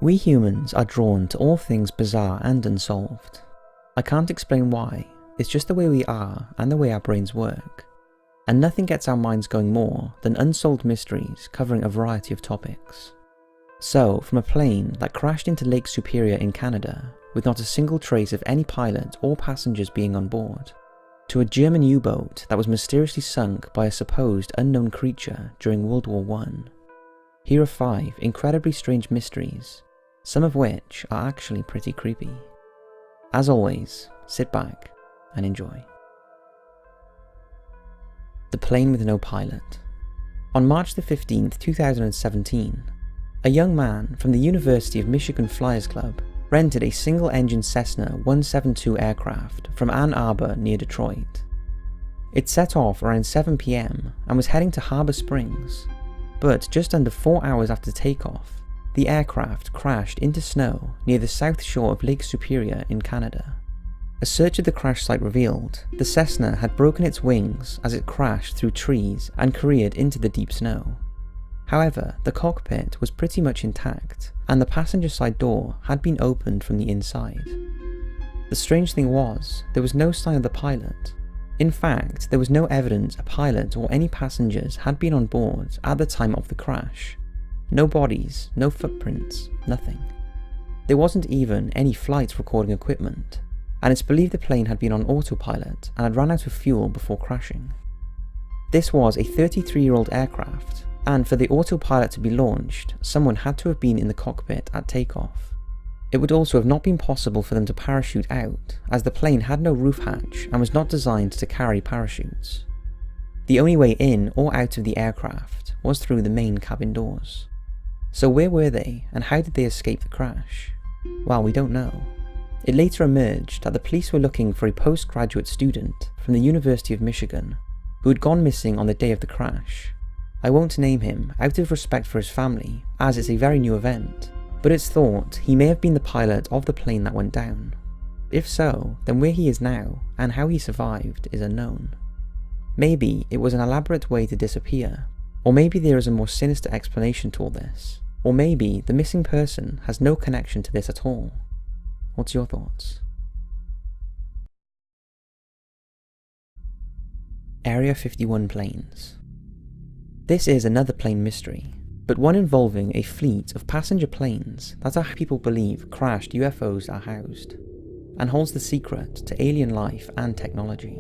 We humans are drawn to all things bizarre and unsolved. I can't explain why, it's just the way we are and the way our brains work. And nothing gets our minds going more than unsolved mysteries covering a variety of topics. So, from a plane that crashed into Lake Superior in Canada, with not a single trace of any pilot or passengers being on board, to a German U-boat that was mysteriously sunk by a supposed unknown creature during World War I. Here are 5 incredibly strange mysteries, some of which are actually pretty creepy. As always, sit back and enjoy. The plane with no pilot. On March the 15th, 2017, a young man from the University of Michigan Flyers Club rented a single-engine Cessna 172 aircraft from Ann Arbor near Detroit. It set off around 7 PM and was heading to Harbor Springs, but just under 4 hours after takeoff, the aircraft crashed into snow near the south shore of Lake Superior in Canada. A search of the crash site revealed the Cessna had broken its wings as it crashed through trees and careered into the deep snow. However, the cockpit was pretty much intact, and the passenger side door had been opened from the inside. The strange thing was, there was no sign of the pilot. In fact, there was no evidence a pilot or any passengers had been on board at the time of the crash. No bodies, no footprints, nothing. There wasn't even any flight recording equipment, and it's believed the plane had been on autopilot and had run out of fuel before crashing. This was a 33-year-old aircraft, and for the autopilot to be launched, someone had to have been in the cockpit at takeoff. It would also have not been possible for them to parachute out, as the plane had no roof hatch and was not designed to carry parachutes. The only way in or out of the aircraft was through the main cabin doors. So where were they, and how did they escape the crash? Well, we don't know. It later emerged that the police were looking for a postgraduate student from the University of Michigan who had gone missing on the day of the crash. I won't name him out of respect for his family, as it's a very new event, but it's thought he may have been the pilot of the plane that went down. If so, then where he is now and how he survived is unknown. Maybe it was an elaborate way to disappear, or maybe there is a more sinister explanation to all this, or maybe the missing person has no connection to this at all. What's your thoughts? Area 51 planes. This is another plane mystery, but one involving a fleet of passenger planes that our people believe crashed UFOs are housed, and holds the secret to alien life and technology.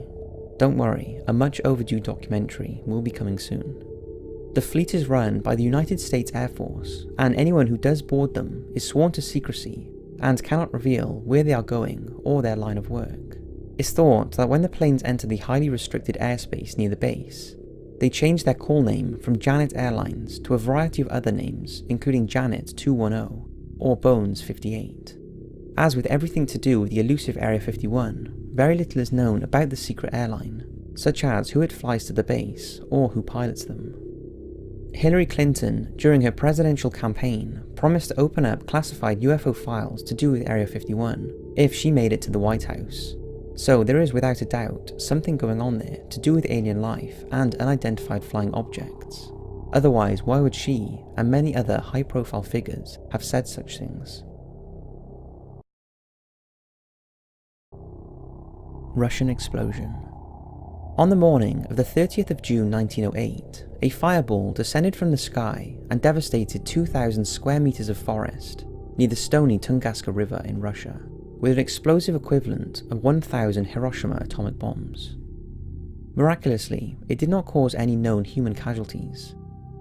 Don't worry, a much overdue documentary will be coming soon. The fleet is run by the United States Air Force, and anyone who does board them is sworn to secrecy and cannot reveal where they are going or their line of work. It's thought that when the planes enter the highly restricted airspace near the base, they changed their call name from Janet Airlines to a variety of other names, including Janet 210 or Bones 58. As with everything to do with the elusive Area 51, very little is known about the secret airline, such as who it flies to the base or who pilots them. Hillary Clinton, during her presidential campaign, promised to open up classified UFO files to do with Area 51 if she made it to the White House. So there is without a doubt something going on there to do with alien life and unidentified flying objects. Otherwise, why would she and many other high-profile figures have said such things? Russian explosion. On the morning of the 30th of June 1908, a fireball descended from the sky and devastated 2,000 square meters of forest near the stony Tunguska River in Russia, with an explosive equivalent of 1,000 Hiroshima atomic bombs. Miraculously, it did not cause any known human casualties,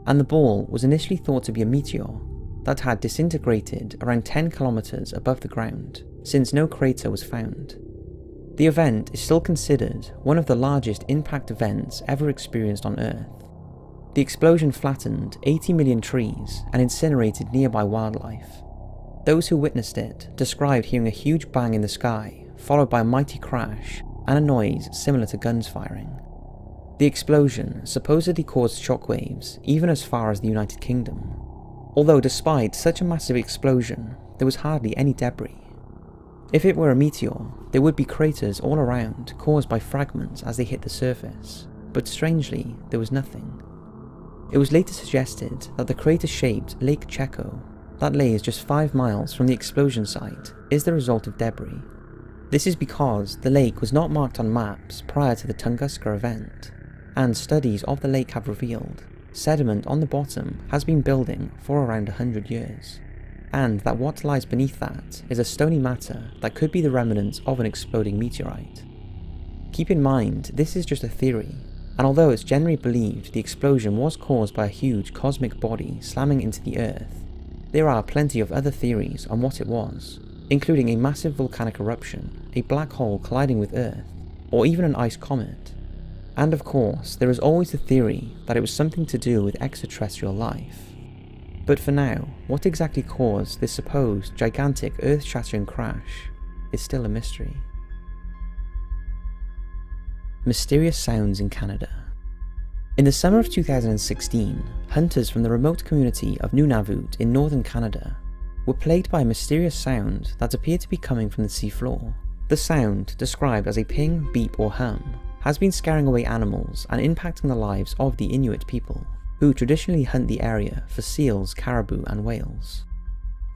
and the ball was initially thought to be a meteor that had disintegrated around 10 kilometers above the ground, since no crater was found. The event is still considered one of the largest impact events ever experienced on Earth. The explosion flattened 80 million trees and incinerated nearby wildlife. Those who witnessed it described hearing a huge bang in the sky, followed by a mighty crash and a noise similar to guns firing. The explosion supposedly caused shockwaves even as far as the United Kingdom, although despite such a massive explosion, there was hardly any debris. If it were a meteor, there would be craters all around caused by fragments as they hit the surface, but strangely, there was nothing. It was later suggested that the crater-shaped Lake Checo that lays just 5 miles from the explosion site is the result of debris. This is because the lake was not marked on maps prior to the Tunguska event, and studies of the lake have revealed sediment on the bottom has been building for around 100 years, and that what lies beneath that is a stony matter that could be the remnants of an exploding meteorite. Keep in mind, this is just a theory, and although it's generally believed the explosion was caused by a huge cosmic body slamming into the Earth, there are plenty of other theories on what it was, including a massive volcanic eruption, a black hole colliding with Earth, or even an ice comet. And of course, there is always the theory that it was something to do with extraterrestrial life. But for now, what exactly caused this supposed gigantic earth-shattering crash is still a mystery. Mysterious sounds in Canada. In the summer of 2016, hunters from the remote community of Nunavut in northern Canada were plagued by a mysterious sound that appeared to be coming from the seafloor. The sound, described as a ping, beep or hum, has been scaring away animals and impacting the lives of the Inuit people, who traditionally hunt the area for seals, caribou and whales.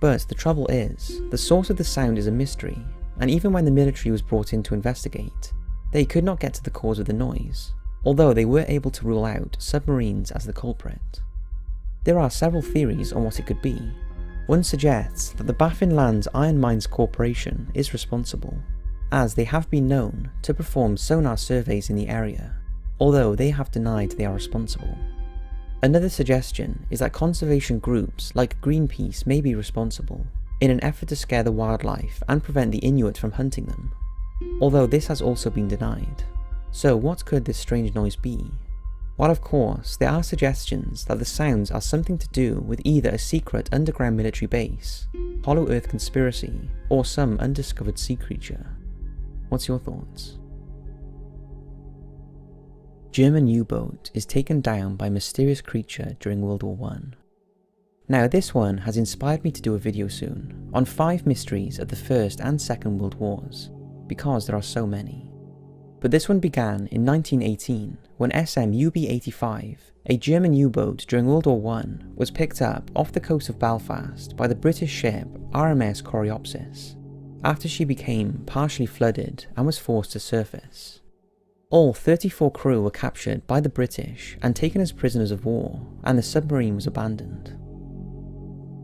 But the trouble is, the source of the sound is a mystery, and even when the military was brought in to investigate, they could not get to the cause of the noise, although they were able to rule out submarines as the culprit. There are several theories on what it could be. One suggests that the Baffin Lands Iron Mines Corporation is responsible, as they have been known to perform sonar surveys in the area, although they have denied they are responsible. Another suggestion is that conservation groups like Greenpeace may be responsible, in an effort to scare the wildlife and prevent the Inuit from hunting them, although this has also been denied. So what could this strange noise be? While of course there are suggestions that the sounds are something to do with either a secret underground military base, Hollow Earth conspiracy, or some undiscovered sea creature. What's your thoughts? German U-boat is taken down by mysterious creature during World War I. Now this one has inspired me to do a video soon on 5 mysteries of the First and Second World Wars, because there are so many. But this one began in 1918 when SM UB-85, a German U-boat during World War I, was picked up off the coast of Belfast by the British ship RMS Coreopsis, after she became partially flooded and was forced to surface. All 34 crew were captured by the British and taken as prisoners of war, and the submarine was abandoned.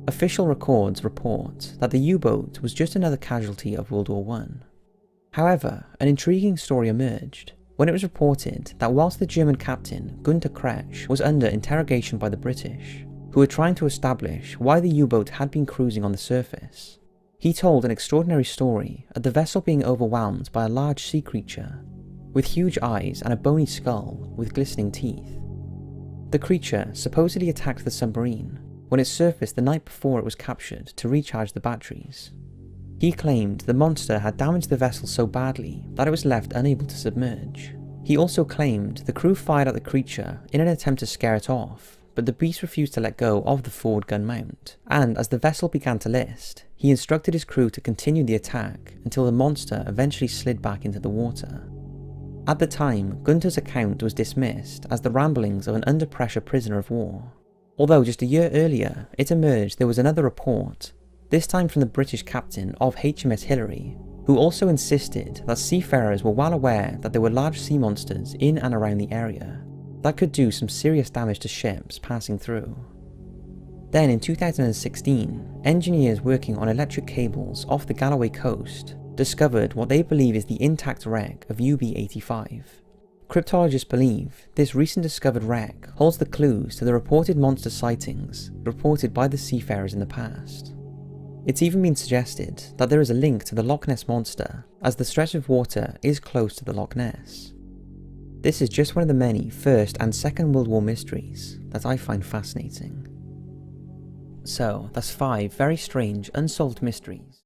Official records report that the U-boat was just another casualty of World War I. However, an intriguing story emerged when it was reported that whilst the German captain Gunter Kretsch was under interrogation by the British, who were trying to establish why the U-boat had been cruising on the surface, he told an extraordinary story of the vessel being overwhelmed by a large sea creature with huge eyes and a bony skull with glistening teeth. The creature supposedly attacked the submarine when it surfaced the night before it was captured to recharge the batteries. He claimed the monster had damaged the vessel so badly that it was left unable to submerge. He also claimed the crew fired at the creature in an attempt to scare it off, but the beast refused to let go of the forward gun mount, and as the vessel began to list, he instructed his crew to continue the attack until the monster eventually slid back into the water. At the time, Gunter's account was dismissed as the ramblings of an under-pressure prisoner of war, although just a year earlier it emerged there was another report, this time from the British captain of HMS Hillary, who also insisted that seafarers were well aware that there were large sea monsters in and around the area that could do some serious damage to ships passing through. Then in 2016, engineers working on electric cables off the Galloway coast discovered what they believe is the intact wreck of UB-85. Cryptologists believe this recent discovered wreck holds the clues to the reported monster sightings reported by the seafarers in the past. It's even been suggested that there is a link to the Loch Ness Monster, as the stretch of water is close to the Loch Ness. This is just one of the many First and Second World War mysteries that I find fascinating. So, that's 5 very strange unsolved mysteries